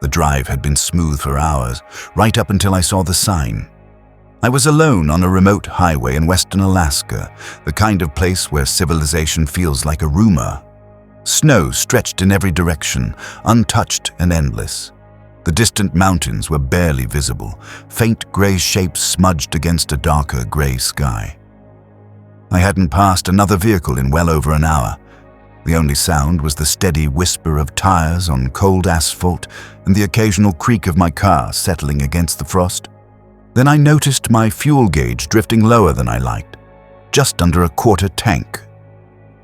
drive had been smooth for hours, right up until I saw the sign. I was alone on a remote highway in western Alaska, the kind of place where civilization feels like a rumor. Snow stretched in every direction, untouched and endless. The distant mountains were barely visible, faint gray shapes smudged against a darker gray sky. I hadn't passed another vehicle in well over an hour. The only sound was the steady whisper of tires on cold asphalt and the occasional creak of my car settling against the frost. Then I noticed my fuel gauge drifting lower than I liked, just under a quarter tank.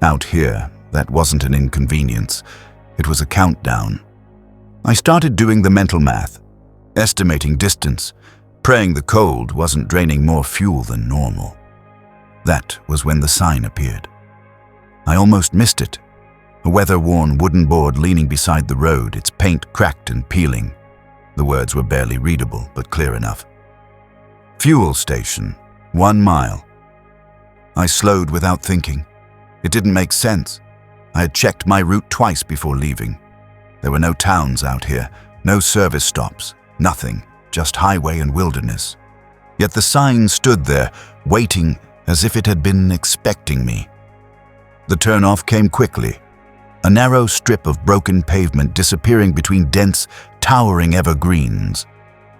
Out here, that wasn't an inconvenience. It was a countdown. I started doing the mental math, estimating distance, praying the cold wasn't draining more fuel than normal. That was when the sign appeared. I almost missed it. A weather-worn wooden board leaning beside the road, its paint cracked and peeling. The words were barely readable, but clear enough. Fuel station, 1 mile. I slowed without thinking. It didn't make sense. I had checked my route twice before leaving. There were no towns out here, no service stops, nothing, just highway and wilderness. Yet the sign stood there, waiting as if it had been expecting me. The turnoff came quickly. A narrow strip of broken pavement disappearing between dense, towering evergreens.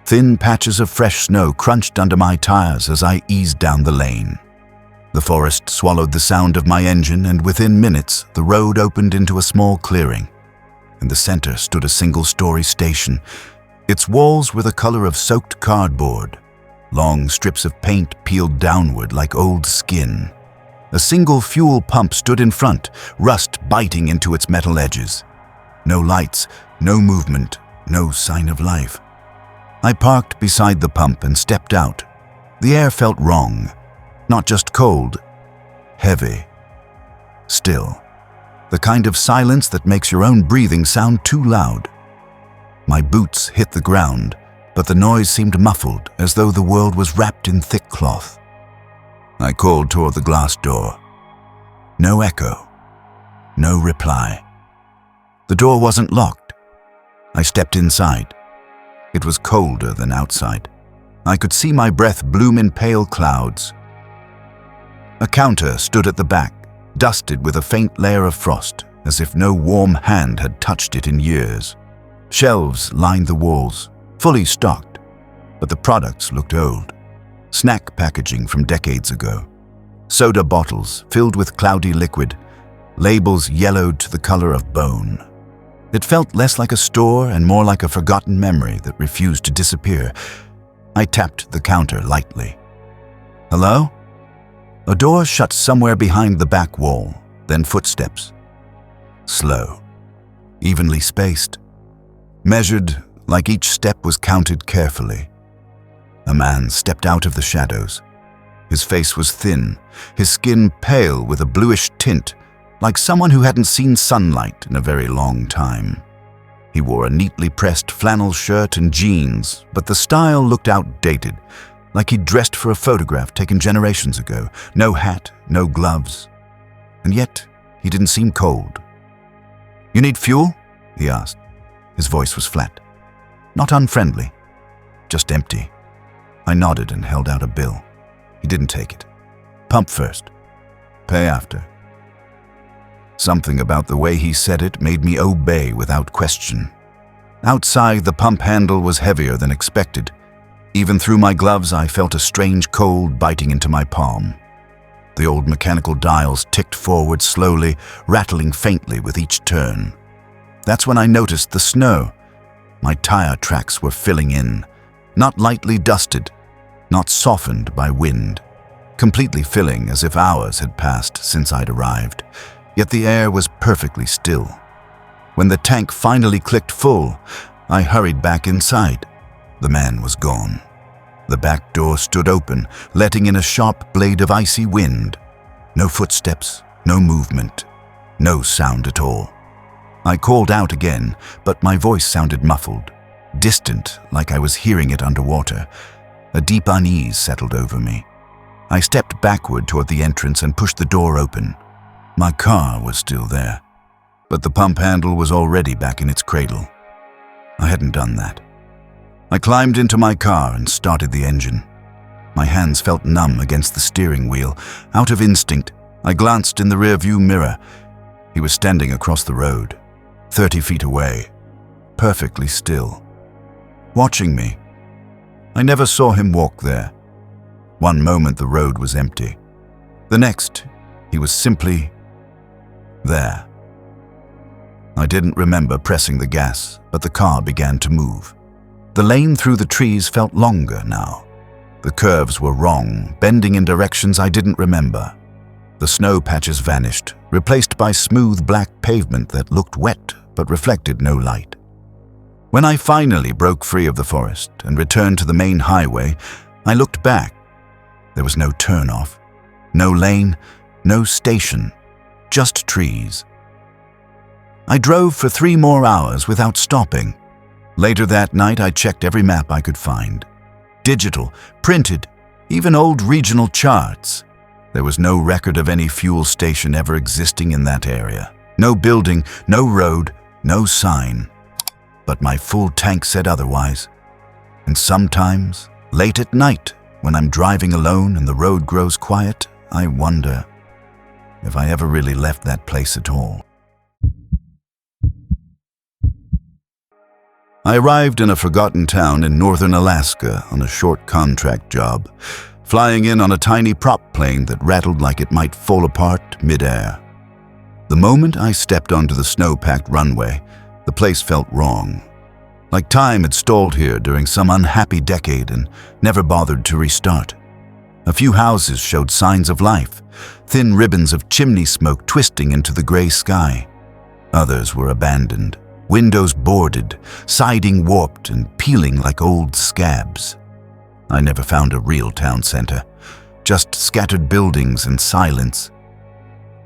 Thin patches of fresh snow crunched under my tires as I eased down the lane. The forest swallowed the sound of my engine, and within minutes, the road opened into a small clearing. In the center stood a single-story station. Its walls were the color of soaked cardboard. Long strips of paint peeled downward like old skin. A single fuel pump stood in front, rust biting into its metal edges. No lights, no movement, no sign of life. I parked beside the pump and stepped out. The air felt wrong. Not just cold, heavy. Still, the kind of silence that makes your own breathing sound too loud. My boots hit the ground, but the noise seemed muffled, as though the world was wrapped in thick cloth. I called toward the glass door. No echo. No reply. The door wasn't locked. I stepped inside. It was colder than outside. I could see my breath bloom in pale clouds. A counter stood at the back, dusted with a faint layer of frost, as if no warm hand had touched it in years. Shelves lined the walls, fully stocked, but the products looked old. Snack packaging from decades ago. Soda bottles filled with cloudy liquid, labels yellowed to the color of bone. It felt less like a store and more like a forgotten memory that refused to disappear. I tapped the counter lightly. Hello? A door shut somewhere behind the back wall, then footsteps. Slow, evenly spaced, measured like each step was counted carefully. A man stepped out of the shadows. His face was thin, his skin pale with a bluish tint, like someone who hadn't seen sunlight in a very long time. He wore a neatly pressed flannel shirt and jeans, but the style looked outdated, like he'd dressed for a photograph taken generations ago. No hat, no gloves. And yet, he didn't seem cold. "You need fuel?" he asked. His voice was flat. Not unfriendly, just empty. I nodded and held out a bill. He didn't take it. "Pump first. Pay after." Something about the way he said it made me obey without question. Outside, the pump handle was heavier than expected. Even through my gloves, I felt a strange cold biting into my palm. The old mechanical dials ticked forward slowly, rattling faintly with each turn. That's when I noticed the snow. My tire tracks were filling in, not lightly dusted, not softened by wind, completely filling as if hours had passed since I'd arrived. Yet the air was perfectly still. When the tank finally clicked full, I hurried back inside. The man was gone. The back door stood open, letting in a sharp blade of icy wind. No footsteps, no movement, no sound at all. I called out again, but my voice sounded muffled, distant, like I was hearing it underwater. A deep unease settled over me. I stepped backward toward the entrance and pushed the door open. My car was still there, but the pump handle was already back in its cradle. I hadn't done that. I climbed into my car and started the engine. My hands felt numb against the steering wheel. Out of instinct, I glanced in the rearview mirror. He was standing across the road, 30 feet away, perfectly still, watching me. I never saw him walk there. One moment the road was empty. The next, he was simply there. I didn't remember pressing the gas, but the car began to move. The lane through the trees felt longer now. The curves were wrong, bending in directions I didn't remember. The snow patches vanished, replaced by smooth black pavement that looked wet but reflected no light. When I finally broke free of the forest and returned to the main highway, I looked back. There was no turnoff, no lane, no station, just trees. I drove for 3 more hours without stopping. Later that night, I checked every map I could find. Digital, printed, even old regional charts. There was no record of any fuel station ever existing in that area. No building, no road, no sign. But my full tank said otherwise. And sometimes, late at night, when I'm driving alone and the road grows quiet, I wonder if I ever really left that place at all. I arrived in a forgotten town in northern Alaska on a short contract job, flying in on a tiny prop plane that rattled like it might fall apart mid-air. The moment I stepped onto the snow-packed runway, the place felt wrong. Like time had stalled here during some unhappy decade and never bothered to restart. A few houses showed signs of life, thin ribbons of chimney smoke twisting into the gray sky. Others were abandoned, windows boarded, siding warped and peeling like old scabs. I never found a real town center, just scattered buildings and silence.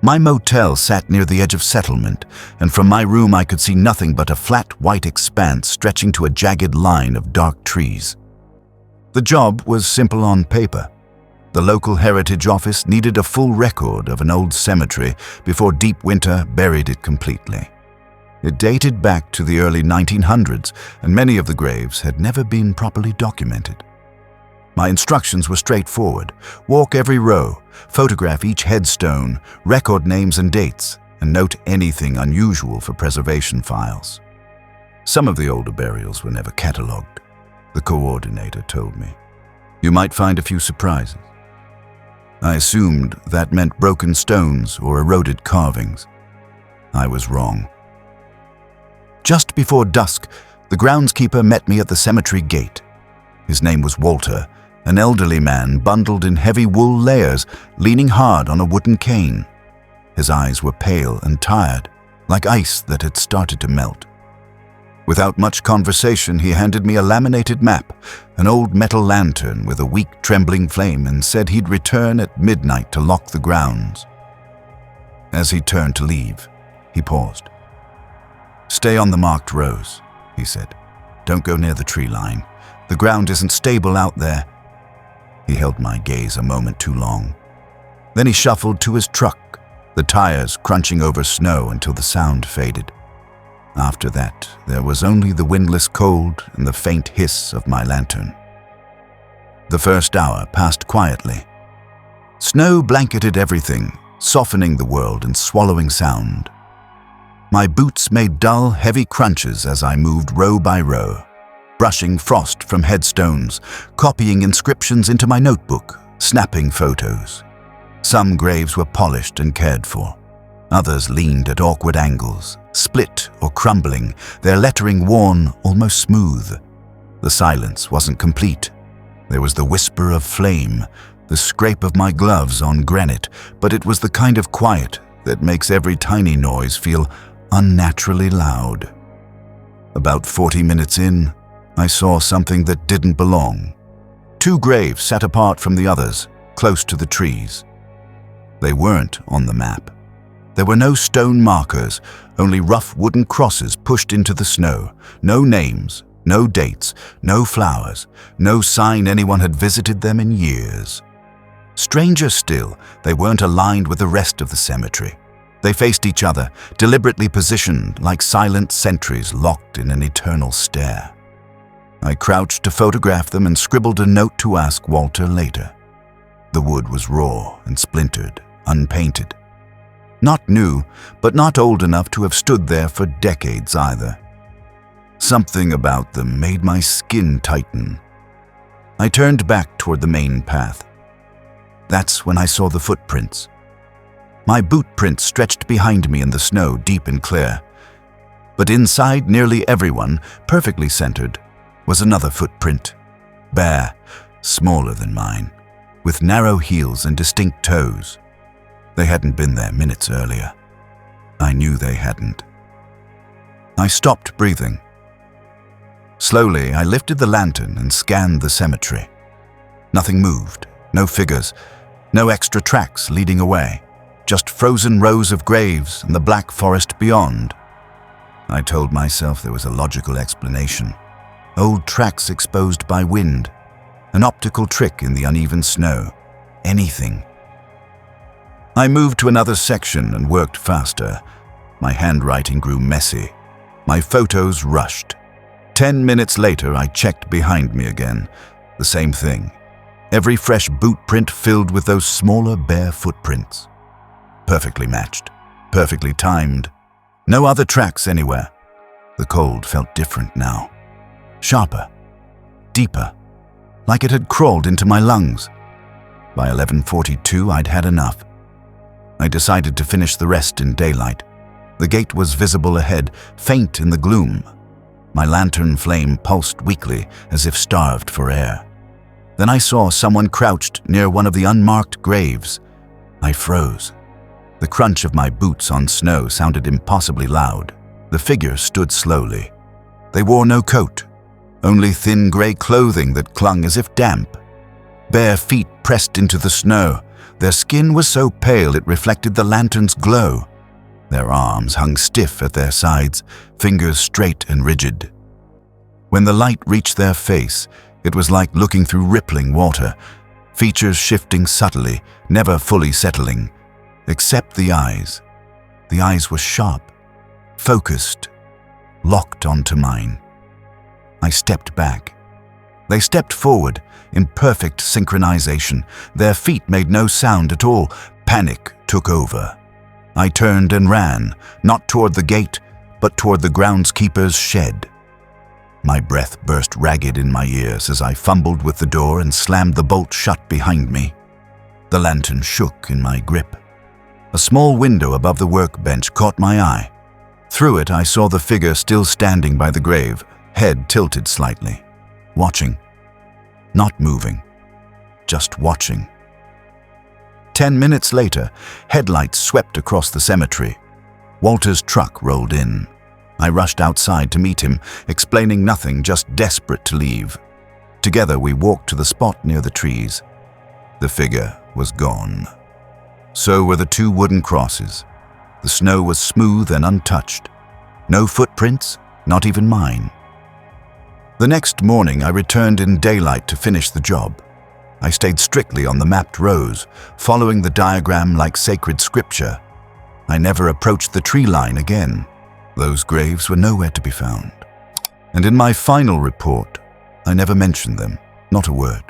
My motel sat near the edge of settlement, and from my room I could see nothing but a flat white expanse stretching to a jagged line of dark trees. The job was simple on paper. The local heritage office needed a full record of an old cemetery before deep winter buried it completely. It dated back to the early 1900s, and many of the graves had never been properly documented. My instructions were straightforward. Walk every row, photograph each headstone, record names and dates, and note anything unusual for preservation files. Some of the older burials were never catalogued, the coordinator told me. You might find a few surprises. I assumed that meant broken stones or eroded carvings. I was wrong. Just before dusk, the groundskeeper met me at the cemetery gate. His name was Walter, an elderly man bundled in heavy wool layers, leaning hard on a wooden cane. His eyes were pale and tired, like ice that had started to melt. Without much conversation, he handed me a laminated map, an old metal lantern with a weak, trembling flame, and said he'd return at midnight to lock the grounds. As he turned to leave, he paused. "Stay on the marked rows," he said. "Don't go near the tree line. The ground isn't stable out there." He held my gaze a moment too long. Then he shuffled to his truck, the tires crunching over snow until the sound faded. After that, there was only the windless cold and the faint hiss of my lantern. The first hour passed quietly. Snow blanketed everything, softening the world and swallowing sound. My boots made dull, heavy crunches as I moved row by row, brushing frost from headstones, copying inscriptions into my notebook, snapping photos. Some graves were polished and cared for. Others leaned at awkward angles, split or crumbling, their lettering worn, almost smooth. The silence wasn't complete. There was the whisper of flame, the scrape of my gloves on granite, but it was the kind of quiet that makes every tiny noise feel unnaturally loud. About 40 minutes in, I saw something that didn't belong. 2 graves sat apart from the others, close to the trees. They weren't on the map. There were no stone markers, only rough wooden crosses pushed into the snow. No names, no dates, no flowers, no sign anyone had visited them in years. Stranger still, they weren't aligned with the rest of the cemetery. They faced each other, deliberately positioned like silent sentries locked in an eternal stare. I crouched to photograph them and scribbled a note to ask Walter later. The wood was raw and splintered, unpainted. Not new, but not old enough to have stood there for decades either. Something about them made my skin tighten. I turned back toward the main path. That's when I saw the footprints. My boot prints stretched behind me in the snow, deep and clear. But inside nearly everyone, perfectly centered, was another footprint. Bare, smaller than mine, with narrow heels and distinct toes. They hadn't been there minutes earlier. I knew they hadn't. I stopped breathing. Slowly, I lifted the lantern and scanned the cemetery. Nothing moved, no figures, no extra tracks leading away, just frozen rows of graves and the black forest beyond. I told myself there was a logical explanation. Old tracks exposed by wind, an optical trick in the uneven snow, anything. I moved to another section and worked faster. My handwriting grew messy. My photos rushed. 10 minutes later, I checked behind me again. The same thing. Every fresh boot print filled with those smaller, bare footprints. Perfectly matched, perfectly timed. No other tracks anywhere. The cold felt different now. Sharper, deeper, like it had crawled into my lungs. By 11:42, I'd had enough. I decided to finish the rest in daylight. The gate was visible ahead, faint in the gloom. My lantern flame pulsed weakly, as if starved for air. Then I saw someone crouched near one of the unmarked graves. I froze. The crunch of my boots on snow sounded impossibly loud. The figure stood slowly. They wore no coat, only thin gray clothing that clung as if damp. Bare feet pressed into the snow. Their skin was so pale it reflected the lantern's glow. Their arms hung stiff at their sides, fingers straight and rigid. When the light reached their face, it was like looking through rippling water, features shifting subtly, never fully settling, except the eyes. The eyes were sharp, focused, locked onto mine. I stepped back. They stepped forward in perfect synchronization. Their feet made no sound at all. Panic took over. I turned and ran, not toward the gate, but toward the groundskeeper's shed. My breath burst ragged in my ears as I fumbled with the door and slammed the bolt shut behind me. The lantern shook in my grip. A small window above the workbench caught my eye. Through it, I saw the figure still standing by the grave, head tilted slightly, watching. Not moving, just watching. 10 minutes later, headlights swept across the cemetery. Walter's truck rolled in. I rushed outside to meet him, explaining nothing, just desperate to leave. Together, we walked to the spot near the trees. The figure was gone. So were the 2 wooden crosses. The snow was smooth and untouched. No footprints, not even mine. The next morning, I returned in daylight to finish the job. I stayed strictly on the mapped rows, following the diagram like sacred scripture. I never approached the tree line again. Those graves were nowhere to be found. And in my final report, I never mentioned them, not a word.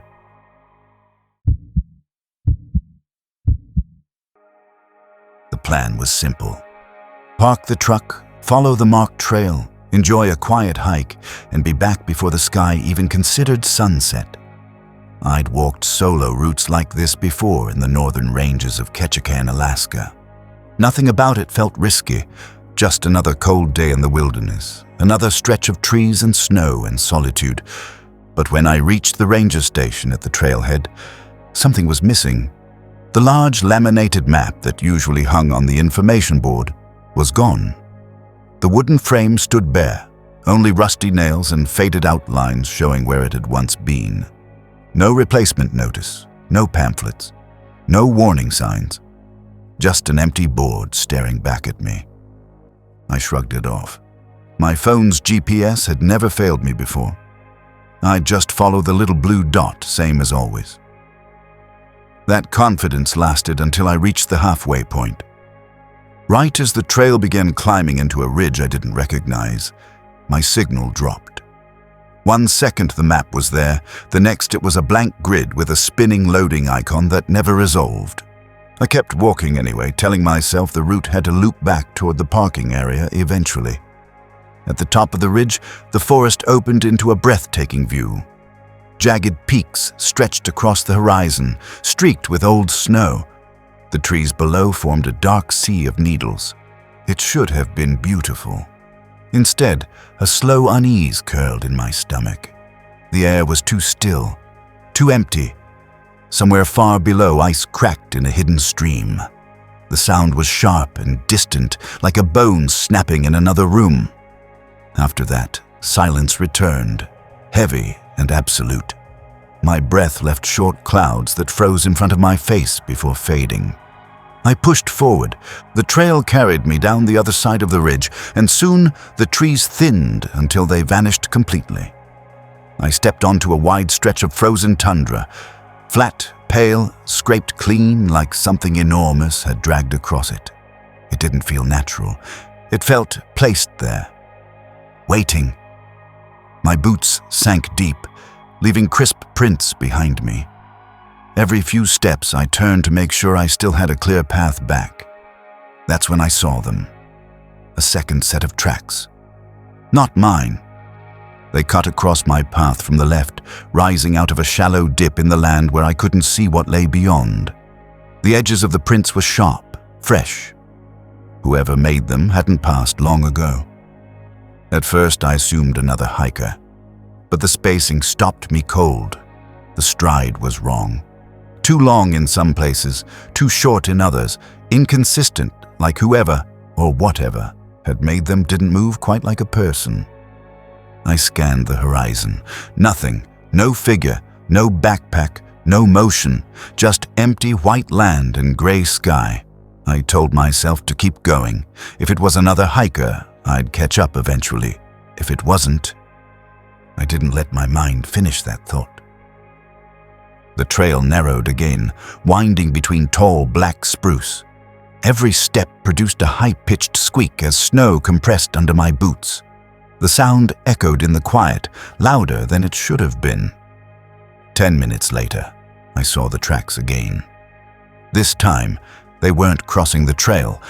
The plan was simple. Park the truck, follow the marked trail, enjoy a quiet hike, and be back before the sky even considered sunset. I'd walked solo routes like this before in the northern ranges of Ketchikan, Alaska. Nothing about it felt risky, just another cold day in the wilderness, another stretch of trees and snow and solitude. But when I reached the ranger station at the trailhead, something was missing. The large laminated map that usually hung on the information board was gone. The wooden frame stood bare, only rusty nails and faded outlines showing where it had once been. No replacement notice, no pamphlets, no warning signs. Just an empty board staring back at me. I shrugged it off. My phone's GPS had never failed me before. I'd just follow the little blue dot, same as always. That confidence lasted until I reached the halfway point. Right as the trail began climbing into a ridge I didn't recognize, my signal dropped. 1 second the map was there, the next it was a blank grid with a spinning loading icon that never resolved. I kept walking anyway, telling myself the route had to loop back toward the parking area eventually. At the top of the ridge, the forest opened into a breathtaking view. Jagged peaks stretched across the horizon, streaked with old snow. The trees below formed a dark sea of needles. It should have been beautiful. Instead, a slow unease curled in my stomach. The air was too still, too empty. Somewhere far below, ice cracked in a hidden stream. The sound was sharp and distant, like a bone snapping in another room. After that, silence returned, heavy and absolute. My breath left short clouds that froze in front of my face before fading. I pushed forward. The trail carried me down the other side of the ridge, and soon the trees thinned until they vanished completely. I stepped onto a wide stretch of frozen tundra, flat, pale, scraped clean like something enormous had dragged across it. It didn't feel natural. It felt placed there, waiting. My boots sank deep, leaving crisp prints behind me. Every few steps I turned to make sure I still had a clear path back. That's when I saw them. A second set of tracks. Not mine. They cut across my path from the left, rising out of a shallow dip in the land where I couldn't see what lay beyond. The edges of the prints were sharp, fresh. Whoever made them hadn't passed long ago. At first I assumed another hiker, but the spacing stopped me cold. The stride was wrong. Too long in some places, too short in others, inconsistent, like whoever, or whatever, had made them didn't move quite like a person. I scanned the horizon. Nothing, no figure, no backpack, no motion, just empty white land and gray sky. I told myself to keep going. If it was another hiker, I'd catch up eventually. If it wasn't, I didn't let my mind finish that thought. The trail narrowed again, winding between tall black spruce. Every step produced a high-pitched squeak as snow compressed under my boots. The sound echoed in the quiet, louder than it should have been. 10 minutes later, I saw the tracks again. This time, they weren't crossing the trail.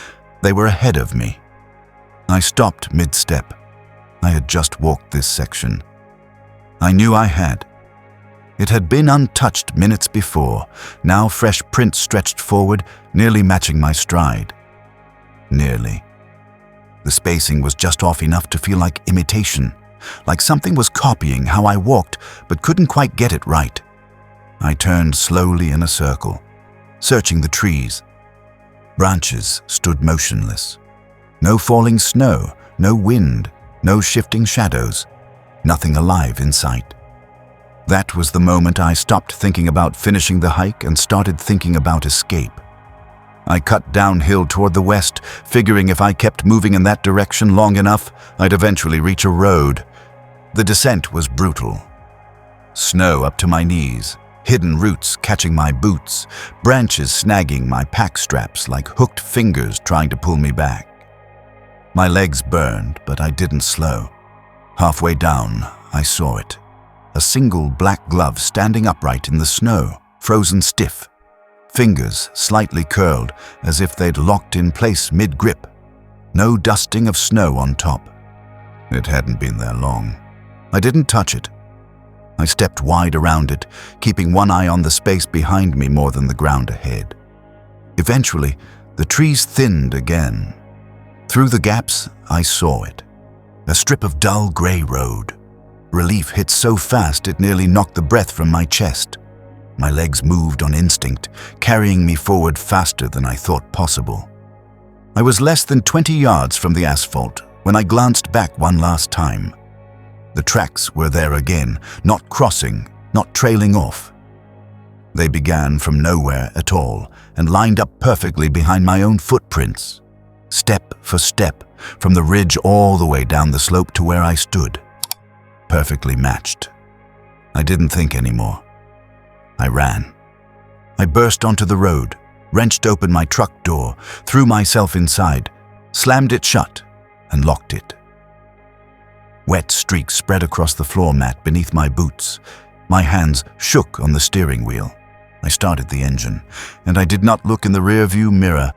They were ahead of me. I stopped mid-step. I had just walked this section. I knew I had. It had been untouched minutes before. Now fresh prints stretched forward, nearly matching my stride. Nearly. The spacing was just off enough to feel like imitation, like something was copying how I walked but couldn't quite get it right. I turned slowly in a circle, searching the trees. Branches stood motionless. No falling snow, no wind, no shifting shadows, nothing alive in sight. That was the moment I stopped thinking about finishing the hike and started thinking about escape. I cut downhill toward the west, figuring if I kept moving in that direction long enough, I'd eventually reach a road. The descent was brutal. Snow up to my knees, hidden roots catching my boots, branches snagging my pack straps like hooked fingers trying to pull me back. My legs burned, but I didn't slow. Halfway down, I saw it. A single black glove standing upright in the snow, frozen stiff. Fingers slightly curled, as if they'd locked in place mid-grip. No dusting of snow on top. It hadn't been there long. I didn't touch it. I stepped wide around it, keeping one eye on the space behind me more than the ground ahead. Eventually, the trees thinned again. Through the gaps, I saw it. A strip of dull gray road. Relief hit so fast it nearly knocked the breath from my chest. My legs moved on instinct, carrying me forward faster than I thought possible. I was less than 20 yards from the asphalt when I glanced back one last time. The tracks were there again, not crossing, not trailing off. They began from nowhere at all and lined up perfectly behind my own footprints, step for step, from the ridge all the way down the slope to where I stood. Perfectly matched. I didn't think anymore. I ran. I burst onto the road, wrenched open my truck door, threw myself inside, slammed it shut, and locked it. Wet streaks spread across the floor mat beneath my boots. My hands shook on the steering wheel. I started the engine, and I did not look in the rearview mirror